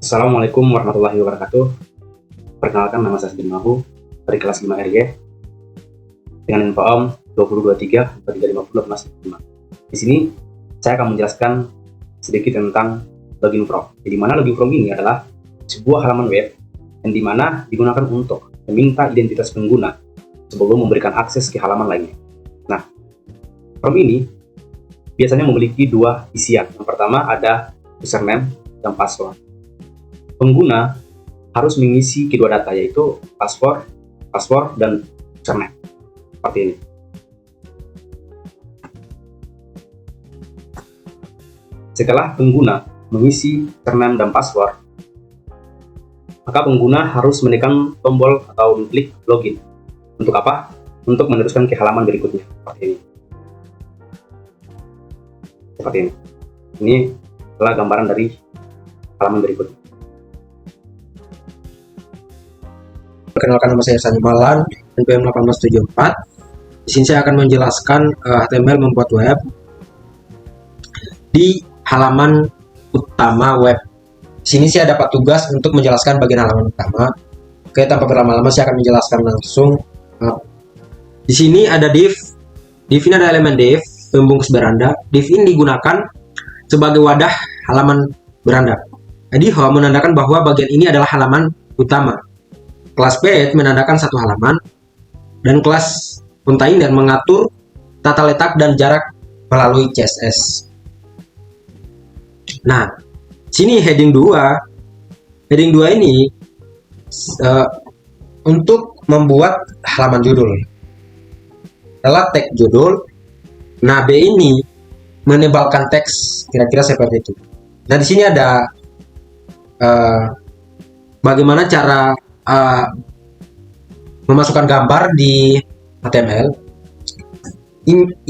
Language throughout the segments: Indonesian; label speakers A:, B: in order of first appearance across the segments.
A: Assalamualaikum warahmatullahi wabarakatuh. Perkenalkan, nama saya Sidin Mahu dari kelas 5 RG dengan info OM 2023 4350 Di sini saya akan menjelaskan sedikit tentang login form. Di mana login form ini adalah sebuah halaman web yang dimana digunakan untuk meminta identitas pengguna sebelum memberikan akses ke halaman lainnya. Nah, form ini biasanya memiliki dua isian. Yang pertama ada username dan password. Pengguna harus mengisi kedua data, yaitu password dan username. Seperti ini. Setelah pengguna mengisi username dan password, maka pengguna harus menekan tombol atau klik login. Untuk apa? Untuk meneruskan ke halaman berikutnya. Seperti ini. Seperti ini. Ini adalah gambaran dari halaman berikutnya.
B: Perkenalkan, nama saya Sani Malan, NPM 1874. Di sini saya akan menjelaskan HTML membuat web di halaman utama web. Di sini saya dapat tugas untuk menjelaskan bagian halaman utama. Oke, tanpa berlama-lama saya akan menjelaskan langsung. Di sini ada div. Div ini ada elemen div, pembungkus beranda. Div ini digunakan sebagai wadah halaman beranda. Jadi home menandakan bahwa bagian ini adalah halaman utama. Kelas page menandakan satu halaman, dan kelas container mengatur tata letak dan jarak melalui CSS. Nah, sini heading 2. Heading 2 ini untuk membuat halaman judul. Adalah tag judul. Nah, B ini menebalkan teks, kira-kira seperti itu. Nah, di sini ada bagaimana cara memasukkan gambar di HTML.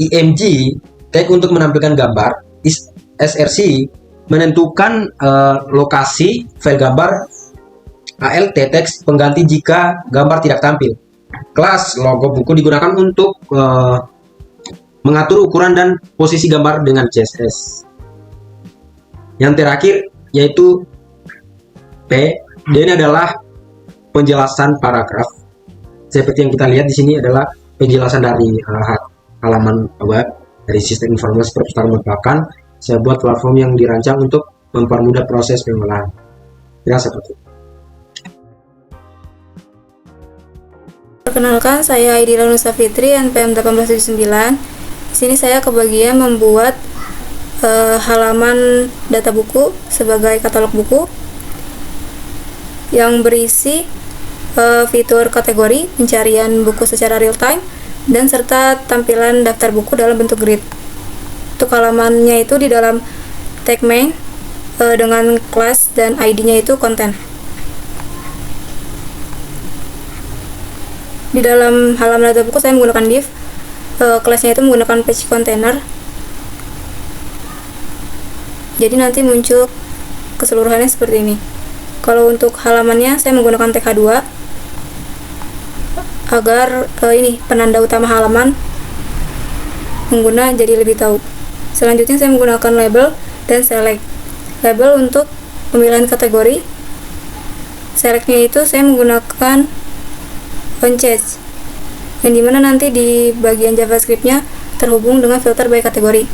B: IMG tag untuk menampilkan gambar. SRC menentukan lokasi file gambar. ALT teks pengganti jika gambar tidak tampil. Kelas logo buku digunakan untuk mengatur ukuran dan posisi gambar dengan CSS. Yang terakhir yaitu P. Ini adalah penjelasan paragraf. Seperti yang kita lihat di sini adalah penjelasan dari halaman web dari sistem informasi perpustakaan merupakan sebuah platform yang dirancang untuk mempermudah proses pengolahan. Kira seperti itu.
C: Perkenalkan, saya Aidila Nusa Fitri, NPM 1879. Di sini saya kebagian membuat halaman data buku sebagai katalog buku yang berisi fitur kategori, pencarian buku secara real time, dan serta tampilan daftar buku dalam bentuk grid. Untuk halamannya itu di dalam tag main dengan kelas dan ID-nya itu konten. Di dalam halaman data buku saya menggunakan div, kelasnya itu menggunakan page container. Jadi nanti muncul keseluruhannya seperti ini. Kalau untuk halamannya saya menggunakan TK2 agar ini penanda utama halaman pengguna jadi lebih tahu. Selanjutnya saya menggunakan label dan select. Label untuk pemilihan kategori. Selectnya itu saya menggunakan onChange, yang dimana nanti di bagian JavaScript-nya terhubung dengan filter by kategori.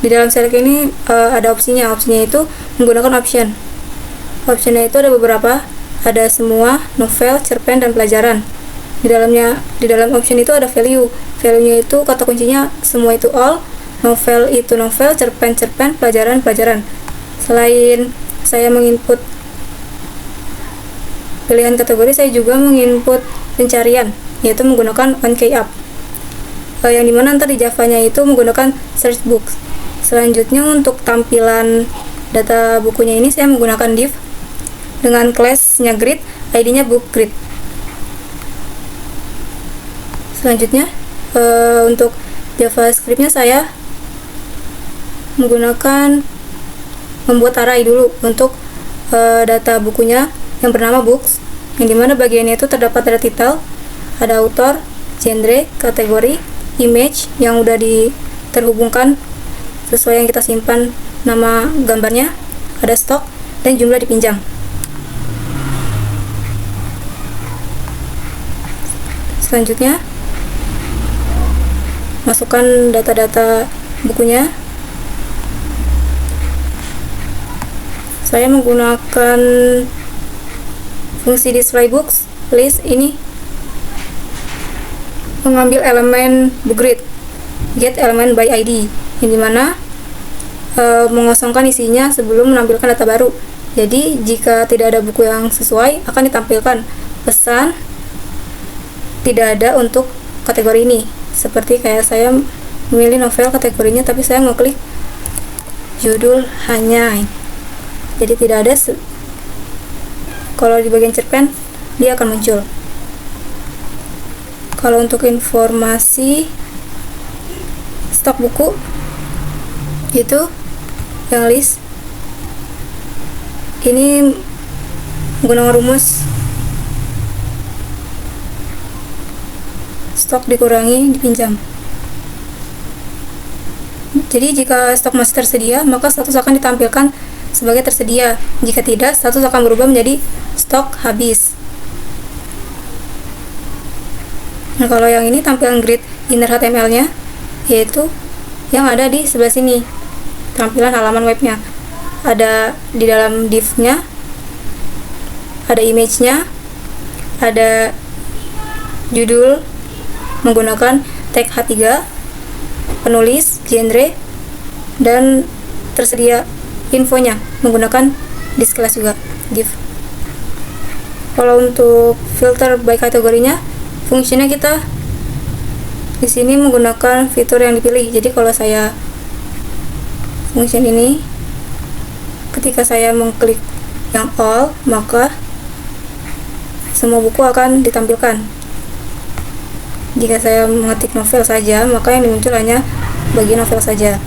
C: Di dalam select ini ada opsinya itu menggunakan option. Optionnya itu ada beberapa, ada semua, novel, cerpen, dan pelajaran. Di dalam option itu ada value. Value-nya itu kata kuncinya semua itu all, novel itu novel, cerpen, pelajaran. Selain saya menginput pilihan kategori, saya juga menginput pencarian, yaitu menggunakan onKeyUp. Yang dimana nanti di Java-nya itu menggunakan search books. Selanjutnya untuk tampilan data bukunya ini saya menggunakan div dengan class-nya grid, ID-nya book grid. Selanjutnya untuk JavaScript-nya saya menggunakan membuat array dulu untuk data bukunya yang bernama books, yang dimana bagiannya itu terdapat ada title, ada author, genre, kategori, image yang udah terhubungkan sesuai yang kita simpan nama gambarnya, ada stok, dan jumlah dipinjam. Selanjutnya, masukkan data-data bukunya. Saya menggunakan fungsi display books list ini mengambil elemen book grid get element by ID, yang dimana mengosongkan isinya sebelum menampilkan data baru. Jadi jika tidak ada buku yang sesuai akan ditampilkan pesan tidak ada untuk kategori ini. Seperti kayak saya memilih novel kategorinya tapi saya ngeklik judul hanya, jadi tidak ada. Kalau di bagian cerpen dia akan muncul. Kalau untuk informasi stok buku itu yang list ini menggunakan rumus stok dikurangi dipinjam. Jadi jika stok masih tersedia, maka status akan ditampilkan sebagai tersedia. Jika tidak, status akan berubah menjadi stok habis. Nah, kalau yang ini tampilan grid inner HTML-nya, yaitu yang ada di sebelah sini, tampilan halaman webnya. Ada di dalam div-nya, ada image-nya, ada judul menggunakan tag H3, penulis, genre, dan tersedia infonya menggunakan disk class juga, div. Kalau untuk filter by kategorinya, fungsinya kita di sini menggunakan fitur yang dipilih. Jadi kalau saya function ini, ketika saya mengklik yang all, maka semua buku akan ditampilkan. Jika saya mengetik novel saja, maka yang muncul hanya bagian novel saja.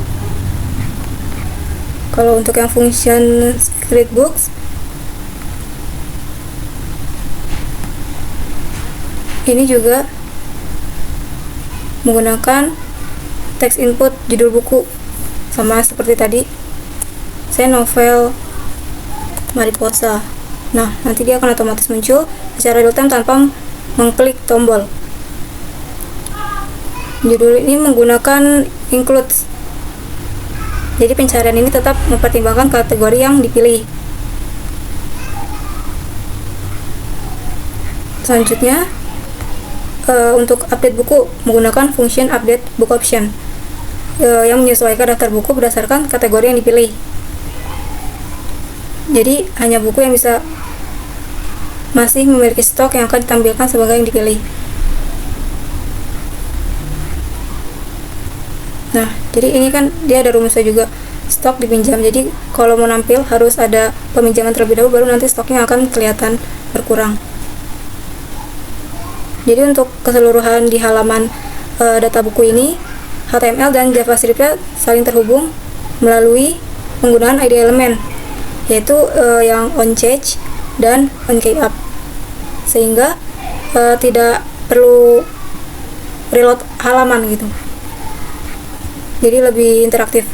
C: Kalau untuk yang function script books, ini juga menggunakan text input judul buku, sama seperti tadi. Saya novel Mariposa. Nah, nanti dia akan otomatis muncul secara real time tanpa mengklik tombol. Judul ini menggunakan includes. Jadi pencarian ini tetap mempertimbangkan kategori yang dipilih. Selanjutnya, untuk update buku menggunakan function update book option yang menyesuaikan daftar buku berdasarkan kategori yang dipilih. Jadi hanya buku yang masih memiliki stok yang akan ditampilkan sebagai yang dipilih. Nah, jadi ini kan dia ada rumusnya juga, stok dipinjam. Jadi kalau mau nampil harus ada peminjaman terlebih dahulu, baru nanti stoknya akan kelihatan berkurang. Jadi untuk keseluruhan di halaman data buku ini, HTML dan JavaScript-nya saling terhubung melalui penggunaan ID element, yaitu yang onChange dan onKeyUp, sehingga tidak perlu reload halaman gitu. Jadi lebih interaktif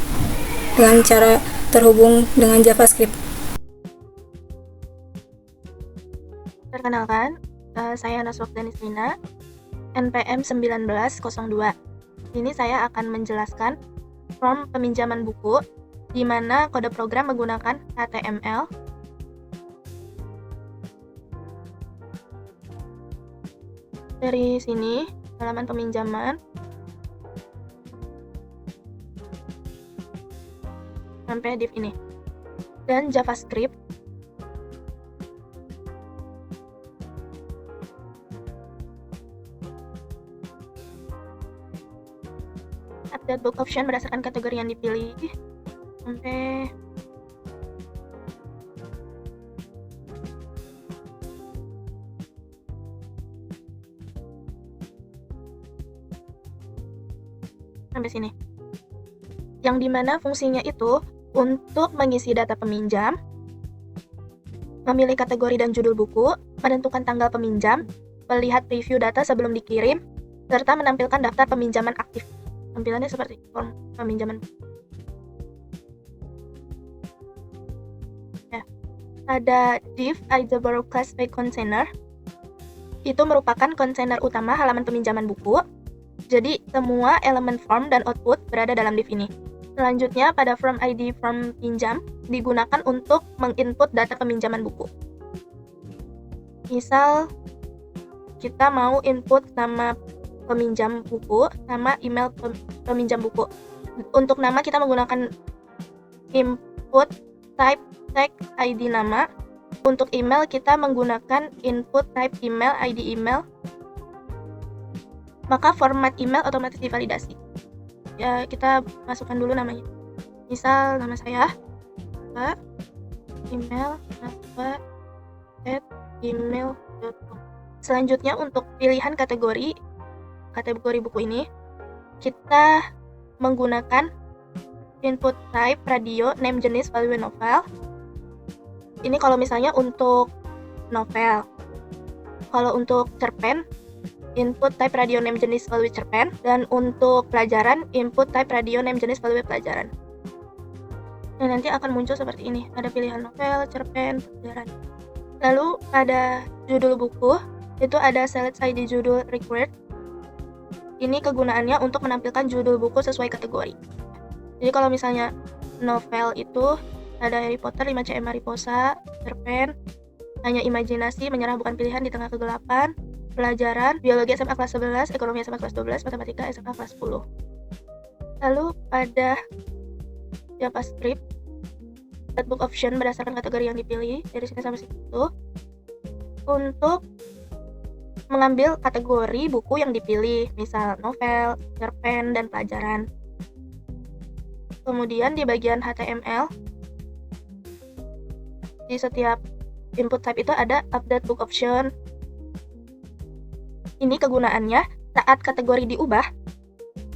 C: dengan cara terhubung dengan JavaScript.
D: Perkenalkan, saya Naswagdani Lina, NPM 1902. Ini saya akan menjelaskan form peminjaman buku, di mana kode program menggunakan HTML. Dari sini, halaman peminjaman, sampai div ini. Dan JavaScript, update book option berdasarkan kategori yang dipilih, sampai sini, yang dimana fungsinya itu untuk mengisi data peminjam, memilih kategori dan judul buku, menentukan tanggal peminjam, melihat preview data sebelum dikirim, serta menampilkan daftar peminjaman aktif. Tampilannya seperti form peminjaman. Ya. Ada div algebra class by container. itu merupakan kontainer utama halaman peminjaman buku. Jadi, semua elemen form dan output berada dalam div ini. Selanjutnya, pada form ID form pinjam digunakan untuk menginput data peminjaman buku. Misal, kita mau input nama peminjam buku sama email peminjam buku. Untuk nama kita menggunakan input type tag ID nama. Untuk email kita menggunakan input type email ID email. Maka format email otomatis divalidasi. Ya, kita masukkan dulu namanya. Misal nama saya, email, @gmail.com. Selanjutnya untuk pilihan kategori buku ini, kita menggunakan input type radio, name, jenis, value, novel. Ini kalau misalnya untuk novel. Kalau untuk cerpen, input type radio, name, jenis, value, cerpen. Dan untuk pelajaran, input type radio, name, jenis, value, pelajaran. Nah, nanti akan muncul seperti ini. Ada pilihan novel, cerpen, pelajaran. Lalu pada judul buku, itu ada select ID judul required. Ini kegunaannya untuk menampilkan judul buku sesuai kategori. Jadi kalau misalnya novel itu ada Harry Potter, 5 cm Mariposa, cerpen, Hanya Imajinasi, Menyerah Bukan Pilihan di Tengah Kegelapan, pelajaran, Biologi SMA kelas 11, Ekonomi SMA kelas 12, Matematika SMA kelas 10. Lalu pada JavaScript, set book option berdasarkan kategori yang dipilih, dari sini sampai situ, untuk mengambil kategori buku yang dipilih, misal novel, cerpen, dan pelajaran. Kemudian di bagian HTML, di setiap input type itu ada update book option. Ini kegunaannya saat kategori diubah,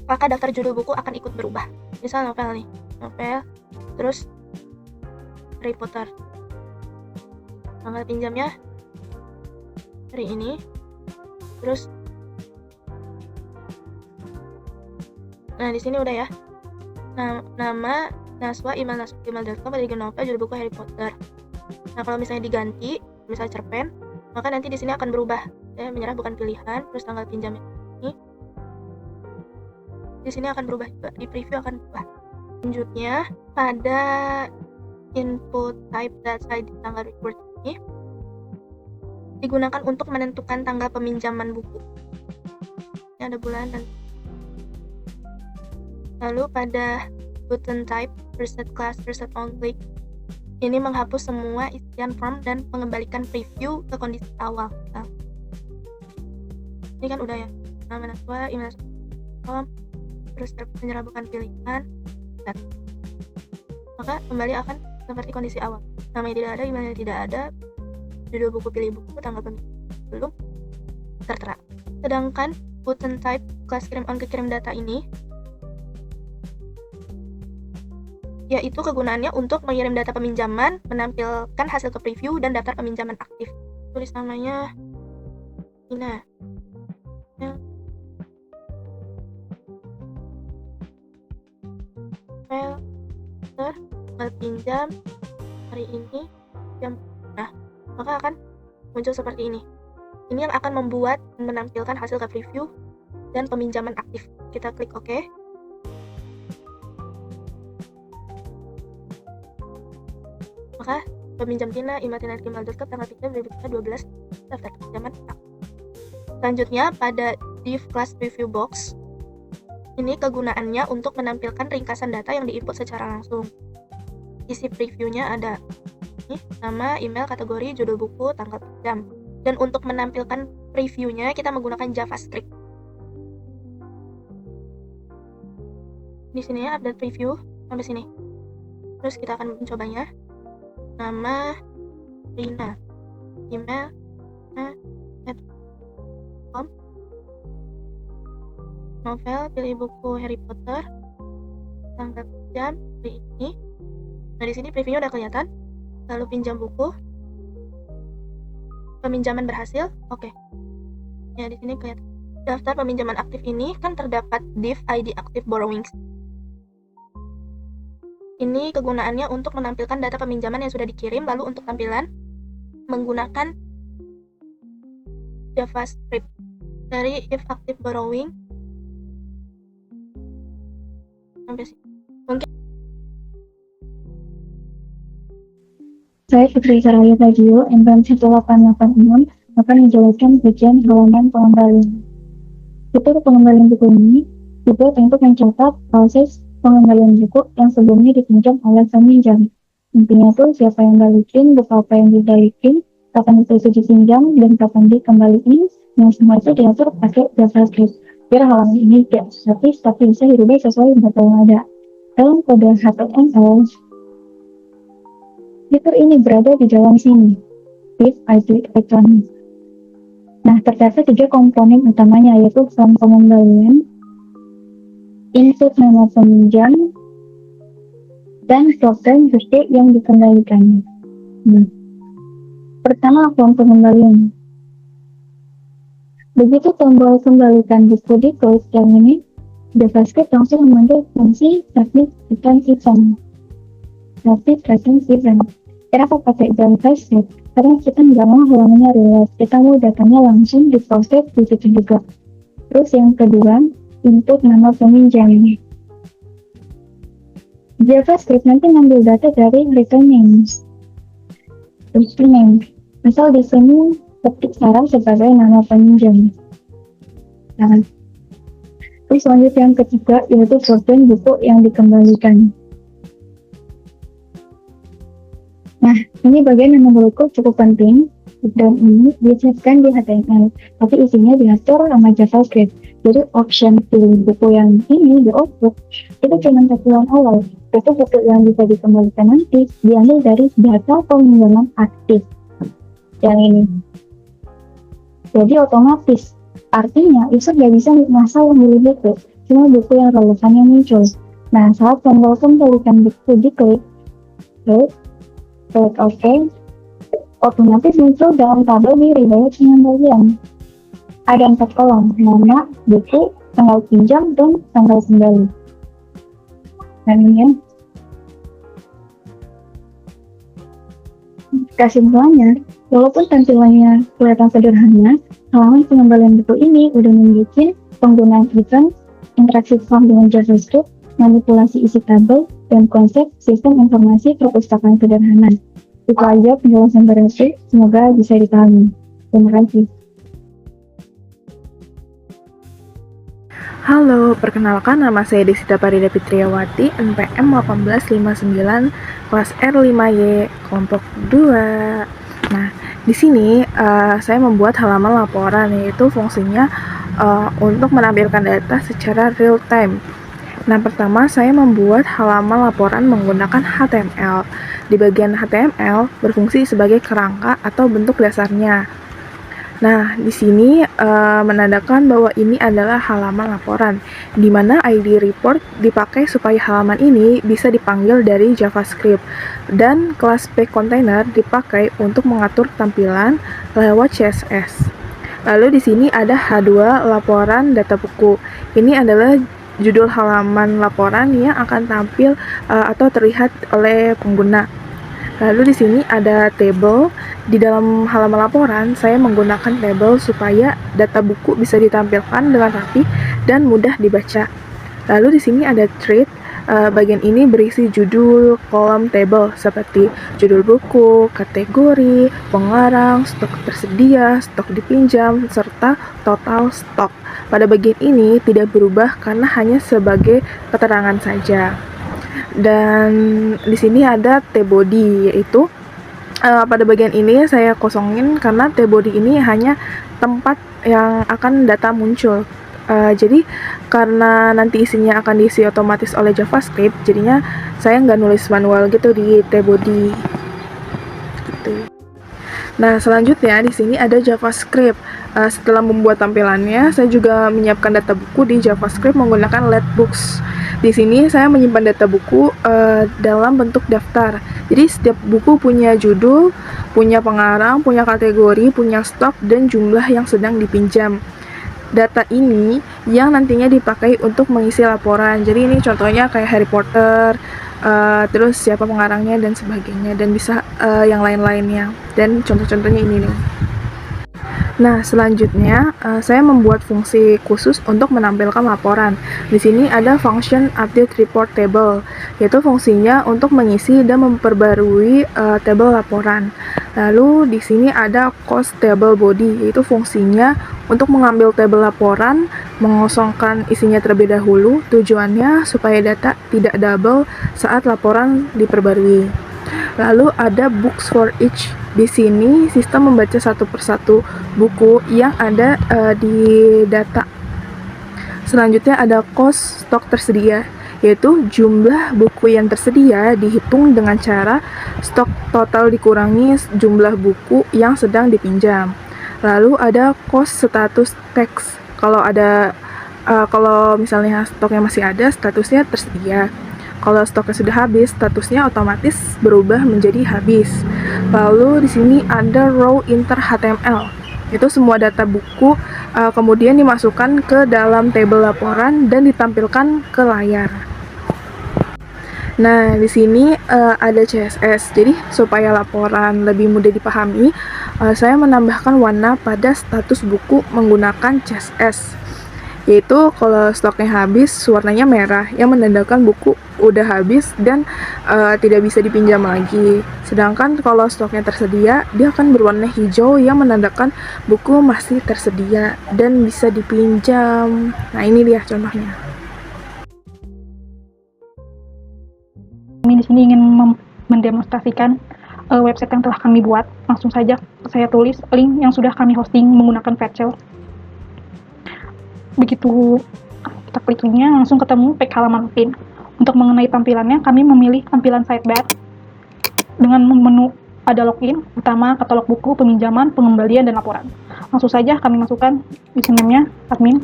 D: maka daftar judul buku akan ikut berubah. Misal novel nih, novel, terus Harry Potter. Tanggal pinjamnya hari ini, terus nah di sini udah ya. Nama Naswa, email naswa@gmail.com, pada novel, judul buku Harry Potter. Nah, kalau misalnya diganti, misalnya cerpen, maka nanti di sini akan berubah. Ya, Menyerah Bukan Pilihan, terus tanggal pinjamnya ini. Di sini akan berubah juga, di preview akan berubah. Selanjutnya, pada input type data ID tanggal record ini digunakan untuk menentukan tanggal peminjaman buku. Ini ada bulan dan lalu pada button type reset class, reset on click, ini menghapus semua isian form dan mengembalikan preview ke kondisi awal. Nah, ini kan udah ya, nama Naswa, email naswa.com, terus Menyerah Bukan Pilihan, set. Maka kembali akan seperti kondisi awal. Namanya tidak ada, emailnya tidak ada, judul buku, pilih buku, tanggal peminjaman belum tertera. Sedangkan button type kelas kirim on ke kirim data ini, yaitu kegunaannya untuk mengirim data peminjaman, menampilkan hasil ke preview, dan daftar peminjaman aktif. Tulis namanya Ina. Ya. Tanggal pinjam hari ini jam. Nah, maka akan muncul seperti ini. Ini yang akan membuat menampilkan hasil ke preview dan peminjaman aktif. Kita klik OK. Maka peminjam Tina, email@gmail.com, tanggal pinjam 2012, daftar pinjaman aktif. Selanjutnya pada div class preview box, ini kegunaannya untuk menampilkan ringkasan data yang diinput secara langsung. Isi previewnya ada ini, nama, email, kategori, judul buku, tanggal pinjam. Dan untuk menampilkan previewnya kita menggunakan JavaScript. Di sini ya, update preview sampai sini. Terus kita akan mencobanya. Nama Rina, email @com, novel, pilih buku Harry Potter, tanggal pinjam hari ini. Nah, di sini previewnya udah kelihatan. Lalu pinjam buku, peminjaman berhasil, oke. Ya, di sini kelihatan. Daftar peminjaman aktif ini kan terdapat div ID active borrowings. Ini kegunaannya untuk menampilkan data peminjaman yang sudah dikirim, lalu untuk tampilan menggunakan JavaScript dari if active borrowing sampai sini.
E: Saya Putri Saraya Bagio, NPM 1886, akan menjelaskan bagian halaman pengembalian. Fitur pengembalian buku ini dibuat untuk mencatat proses pengembalian buku yang sebelumnya dipinjam oleh peminjam. Intinya tuh siapa yang balikin, buku apa yang dibalikin, kapan itu dipinjam, dan kapan dikembaliin, yang semua itu diatur pakai JavaScript. Biar halaman ini tidak statis, tapi bisa dirubah sesuai data yang ada. Dalam kode HTML, fitur ini berada di dalam sini, if I click electronic. Nah, terdapat 3 komponen utamanya, yaitu form pengembalian, input nama peminjam, dan token bukti yang dikembalikan. Pertama, form pengembalian. Begitu tombol kembalikan buku diklik yang ini, JavaScript langsung memanggil fungsi Rapid Return Event. Kenapa pakai JavaScript? Karena kita nggak mau halamannya relate, kita mau datanya langsung diproses di situ juga. Terus yang kedua, input nama peminjam. JavaScript nanti ngambil data dari return names. Misal di sini ketik Sarah sebagai nama peminjam. Nah, terus selanjutnya yang ketiga yaitu bagian buku yang dikembalikan. Nah, ini bagian yang menurutku cukup penting, dan ini disiapkan di HTML, tapi isinya diatur sama JavaScript. Jadi option pilih buku yang ini di output itu cuma satuan awal, itu buku yang bisa dikembalikan nanti diambil dari data peminjaman aktif yang ini. Jadi otomatis, artinya user nggak bisa ngasal memilih buku, cuma buku yang relevan yang muncul. Nah, saat tombol kembalikan buku diklik, klik OK, otomatis muncul dalam tabel di riwayat pengembalian. Ada 4 kolom, nama, buku, tanggal pinjam, dan tanggal kembali. Dan ini ya. Kesimpulannya, walaupun tampilannya kelihatan sederhana, halaman pengembalian buku ini udah memiliki penggunaan event, interaksi form dengan JavaScript, manipulasi isi tabel, dan konsep sistem informasi perpustakaan sederhana. Itu aja penjelasan berarti, semoga bisa dipahami. Terima kasih.
F: Halo, perkenalkan nama saya Desita Parida Fitriawati, NPM 1859, kelas R5Y, kelompok 2. Nah, di sini saya membuat halaman laporan, yaitu fungsinya untuk menampilkan data secara real time. Nah, pertama saya membuat halaman laporan menggunakan HTML. Di bagian HTML berfungsi sebagai kerangka atau bentuk dasarnya. Nah, di sini menandakan bahwa ini adalah halaman laporan, di mana ID report dipakai supaya halaman ini bisa dipanggil dari JavaScript, dan kelas pContainer dipakai untuk mengatur tampilan lewat CSS. Lalu di sini ada H2 laporan data buku. Ini adalah judul halaman laporan yang akan tampil atau terlihat oleh pengguna. Lalu di sini ada table. Di dalam halaman laporan, saya menggunakan table supaya data buku bisa ditampilkan dengan rapi dan mudah dibaca. Lalu di sini ada treat. Bagian ini berisi judul kolom table seperti judul buku, kategori, pengarang, stok tersedia, stok dipinjam, serta total stok. Pada bagian ini tidak berubah karena hanya sebagai keterangan saja. Dan di sini ada T-body, yaitu pada bagian ini saya kosongin karena T-body ini hanya tempat yang akan data muncul. Jadi karena nanti isinya akan diisi otomatis oleh JavaScript, jadinya saya nggak nulis manual gitu di T-body. Gitu. Nah, selanjutnya di sini ada JavaScript. Setelah membuat tampilannya, saya juga menyiapkan data buku di JavaScript menggunakan Letbooks. Di sini saya menyimpan data buku dalam bentuk daftar. Jadi setiap buku punya judul, punya pengarang, punya kategori, punya stok, dan jumlah yang sedang dipinjam. Data ini yang nantinya dipakai untuk mengisi laporan. Jadi ini contohnya kayak Harry Potter, terus siapa pengarangnya dan sebagainya, dan bisa yang lain-lainnya. Dan contoh-contohnya ini nih. Nah, selanjutnya saya membuat fungsi khusus untuk menampilkan laporan. Di sini ada function update report table, yaitu fungsinya untuk mengisi dan memperbarui tabel laporan. Lalu di sini ada cost table body, yaitu fungsinya untuk mengambil tabel laporan, mengosongkan isinya terlebih dahulu. Tujuannya supaya data tidak double saat laporan diperbarui. Lalu ada books for each. Di sini sistem membaca satu persatu buku yang ada di data. Selanjutnya ada cost stok tersedia, yaitu jumlah buku yang tersedia dihitung dengan cara stok total dikurangi jumlah buku yang sedang dipinjam. Lalu ada cost status text. Kalau misalnya stoknya masih ada, statusnya tersedia. Kalau stoknya sudah habis, statusnya otomatis berubah menjadi habis. Lalu di sini ada row inter HTML. Itu semua data buku kemudian dimasukkan ke dalam tabel laporan dan ditampilkan ke layar. Nah, di sini ada CSS. Jadi, supaya laporan lebih mudah dipahami, saya menambahkan warna pada status buku menggunakan CSS. Yaitu kalau stoknya habis, warnanya merah yang menandakan buku udah habis dan tidak bisa dipinjam lagi. Sedangkan kalau stoknya tersedia, dia akan berwarna hijau yang menandakan buku masih tersedia dan bisa dipinjam. Nah, ini dia contohnya.
G: Kami di sini ingin mendemonstrasikan website yang telah kami buat. Langsung saja saya tulis link yang sudah kami hosting menggunakan Fatshell. Begitu kita klik linknya, langsung ketemu page halaman login. Untuk mengenai tampilannya, kami memilih tampilan sidebar dengan menu ada login, utama, katalog buku, peminjaman, pengembalian, dan laporan. Langsung saja kami masukkan username-nya, admin,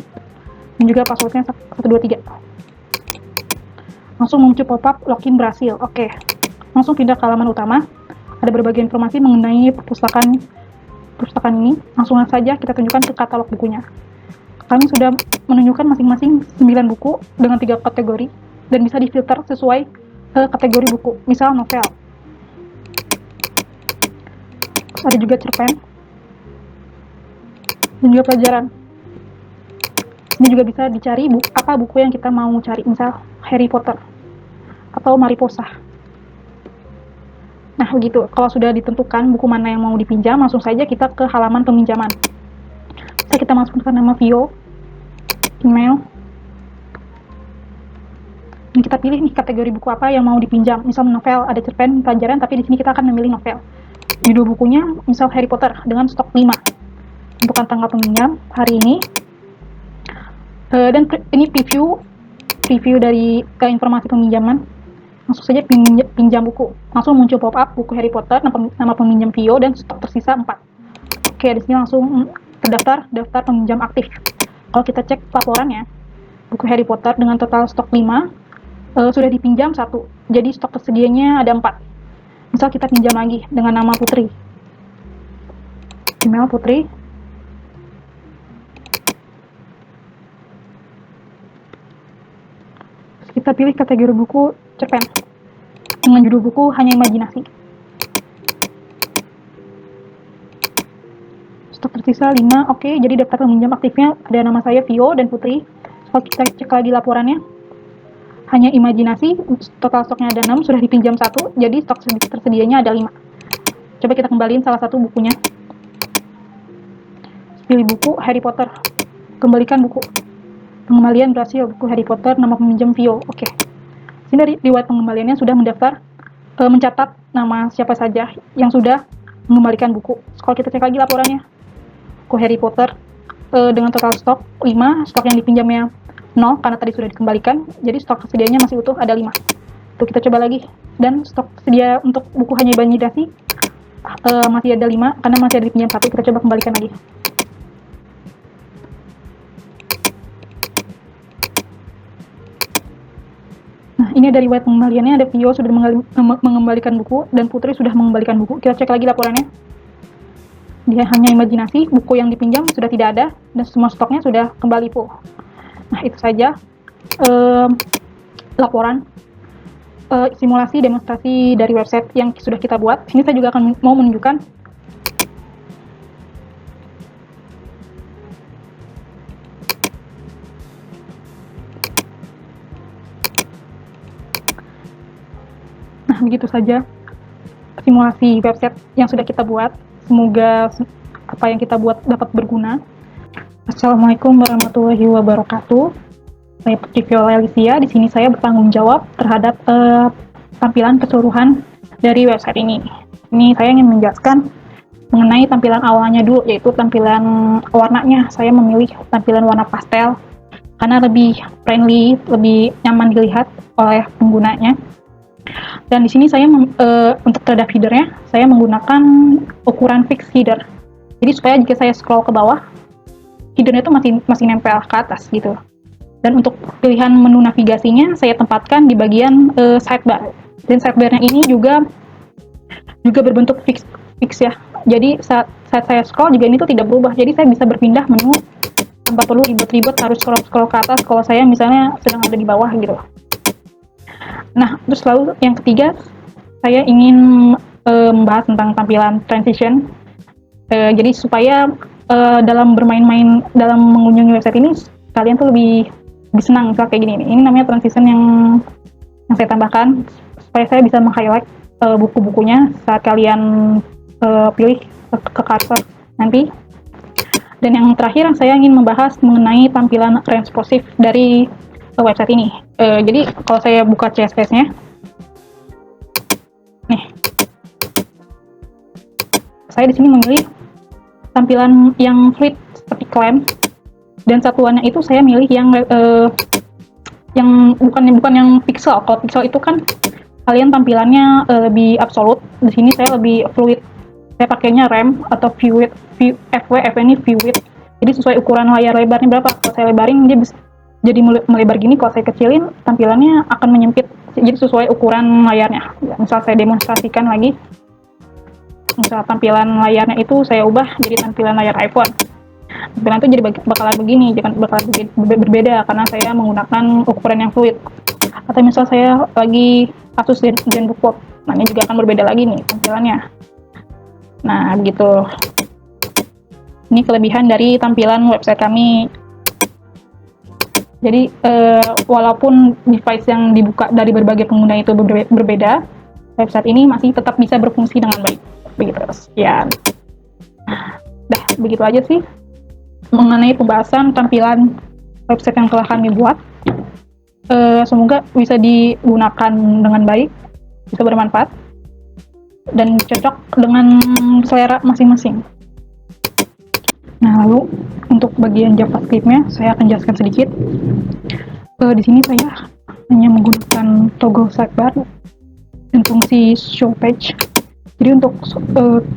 G: dan juga passwordnya 123. Langsung muncul pop-up login berhasil. Oke, langsung pindah ke halaman utama. Ada berbagai informasi mengenai perpustakaan ini. Langsung saja kita tunjukkan ke katalog bukunya. Kami sudah menunjukkan masing-masing 9 buku dengan 3 kategori dan bisa difilter sesuai kategori buku, misal novel. Terus ada juga cerpen dan juga pelajaran. Ini juga bisa dicari apa buku yang kita mau cari, misal Harry Potter atau Mariposa. Nah, begitu. Kalau sudah ditentukan buku mana yang mau dipinjam, langsung saja kita ke halaman peminjaman. Bisa kita masukkan nama Vio, email, dan kita pilih nih kategori buku apa yang mau dipinjam. Misal novel, ada cerpen, pelajaran, tapi di sini kita akan memilih novel. Judul bukunya misal Harry Potter dengan stok 5. Tentukan tanggal peminjam hari ini. Dan ini preview dari informasi peminjaman. Langsung saja pinjam buku. Langsung muncul pop-up buku Harry Potter, nama peminjam Vio, dan stok tersisa 4. Oke, di sini langsung terdaftar daftar peminjam aktif. Kalau kita cek laporannya, buku Harry Potter dengan total stok 5 sudah dipinjam 1, jadi stok tersedianya ada 4. Misal kita pinjam lagi dengan nama Putri, email Putri, kita pilih kategori buku cerpen dengan judul buku Hanya Imajinasi. Stok tersisa 5, oke, jadi daftar peminjam aktifnya ada nama saya Vio dan Putri. Kalau kita cek lagi laporannya, Hanya Imajinasi, total stoknya ada 6, sudah dipinjam 1, jadi stok tersedianya ada 5. Coba kita kembaliin salah satu bukunya. Pilih buku Harry Potter, kembalikan buku. Pengembalian berhasil, buku Harry Potter, nama peminjam Vio. Oke. Sini dari riwayat pengembaliannya sudah mendaftar, mencatat nama siapa saja yang sudah mengembalikan buku. Kalau kita cek lagi laporannya, buku Harry Potter dengan total stok 5, stok yang dipinjamnya 0 karena tadi sudah dikembalikan, jadi stok tersedianya masih utuh ada 5. Tuh, kita coba lagi, dan stok tersedia untuk buku Hanya Imajinasi masih ada 5 karena masih ada dipinjam 1. Kita coba kembalikan lagi. Nah, ini dari riwayat pengembaliannya, ada Vio sudah mengembalikan buku dan Putri sudah mengembalikan buku. Kita cek lagi laporannya. Dia Hanya Imajinasi, buku yang dipinjam sudah tidak ada dan semua stoknya sudah kembali full. Nah, itu saja laporan simulasi demonstrasi dari website yang sudah kita buat. Ini saya juga akan mau menunjukkan begitu saja simulasi website yang sudah kita buat. Semoga apa yang kita buat dapat berguna. Assalamualaikum warahmatullahi wabarakatuh. Saya Putri Viola Alicia. Di sini saya bertanggung jawab terhadap tampilan keseluruhan dari website ini. Ini saya ingin menjelaskan mengenai tampilan awalnya dulu, yaitu tampilan warnanya. Saya memilih tampilan warna pastel karena lebih friendly, lebih nyaman dilihat oleh penggunanya. Dan di sini saya untuk terhadap headernya, saya menggunakan ukuran fix header. Jadi supaya jika saya scroll ke bawah, headernya itu masih nempel ke atas gitu. Dan untuk pilihan menu navigasinya, saya tempatkan di bagian sidebar. Dan sidebarnya ini juga berbentuk fix ya. Jadi saat saya scroll juga ini tuh tidak berubah. Jadi saya bisa berpindah menu tanpa perlu ribet-ribet harus scroll ke atas kalau saya misalnya sedang ada di bawah gitu. Nah, terus lalu yang ketiga, saya ingin membahas tentang tampilan transition. Jadi supaya dalam bermain-main, dalam mengunjungi website ini, kalian tuh lebih senang misalnya kayak gini nih. Ini namanya transition yang saya tambahkan supaya saya bisa meng-highlight buku-bukunya saat kalian pilih ke cursor nanti. Dan yang terakhir saya ingin membahas mengenai tampilan responsif dari website ini. Jadi kalau saya buka CSS-nya, nih, saya di sini memilih tampilan yang fluid seperti clamp, dan satuannya itu saya milih yang bukan yang pixel. Kalau pixel itu kan kalian tampilannya lebih absolut. Di sini saya lebih fluid. Saya pakainya rem atau view width, ini view width. Jadi sesuai ukuran layar lebarnya berapa. Kalau saya lebarin dia bisa jadi melebar gini. Kalau saya kecilin tampilannya akan menyempit. Jadi sesuai ukuran layarnya. Ya, misal saya demonstrasikan lagi. Misal tampilan layarnya itu saya ubah jadi tampilan layar iPhone. Tampilan itu jadi bakalan begini, bakalan berbeda karena saya menggunakan ukuran yang fluid. Atau misal saya lagi Asus ZenBook Pop, nah ini juga akan berbeda lagi nih tampilannya. Nah, begitu. Ini kelebihan dari tampilan website kami. Jadi, walaupun device yang dibuka dari berbagai pengguna itu berbeda, website ini masih tetap bisa berfungsi dengan baik. Begitu. Sekian. Dah, begitu aja sih mengenai pembahasan tampilan website yang telah kami buat. Semoga bisa digunakan dengan baik, bisa bermanfaat, dan cocok dengan selera masing-masing. Nah, lalu untuk bagian JavaScript-nya saya akan jelaskan sedikit. Di sini saya hanya menggunakan toggle sidebar dan fungsi show page. Jadi untuk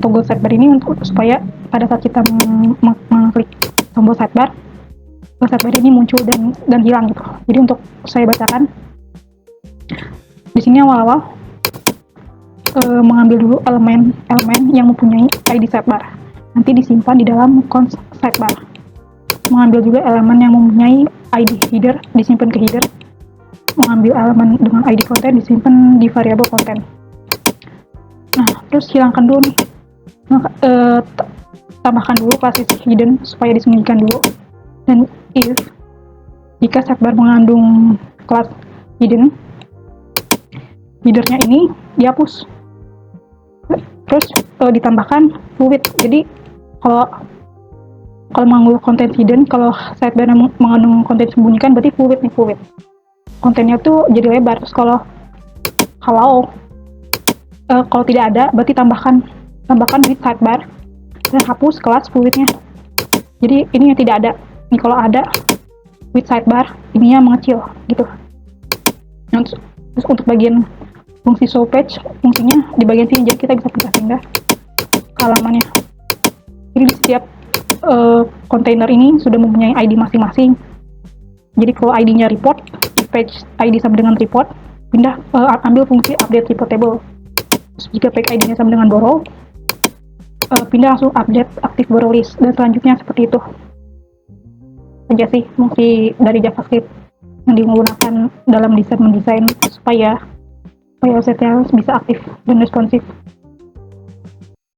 G: toggle sidebar ini untuk supaya pada saat kita mengklik tombol sidebar ini muncul dan hilang gitu. Jadi untuk saya bacakan di sini awal-awal mengambil dulu elemen yang mempunyai ID sidebar, nanti disimpan di dalam cons sidebar. Mengambil juga elemen yang mempunyai ID header, disimpan ke header. Mengambil elemen dengan ID konten, disimpan di variabel konten. Nah, terus hilangkan dulu nih. Tambahkan dulu class hidden supaya disembunyikan dulu. Dan if jika sidebar mengandung kelas hidden, headernya ini dihapus. Terus ditambahkan fluid. Jadi kalau mengandung konten hidden, kalau sidebar mengandung konten disembunyikan, berarti fluid nih, fluid. Kontennya tuh jadi lebar. Terus kalau tidak ada, berarti tambahkan with sidebar dan hapus kelas fluidnya. Jadi ini yang tidak ada. Ini kalau ada with sidebar, ininya mengecil gitu. Terus untuk bagian fungsi show page, fungsinya di bagian sini, jadi kita bisa pindah-pindah ke halamannya. Jadi di setiap kontainer ini sudah mempunyai ID masing-masing. Jadi kalau ID-nya report, di page ID sama dengan report, pindah ambil fungsi update report table. Terus jika page ID-nya sama dengan borrow, pindah langsung update active borrow list, dan selanjutnya seperti itu. Saja sih fungsi dari JavaScript yang digunakan dalam mendesain supaya website bisa aktif dan responsif.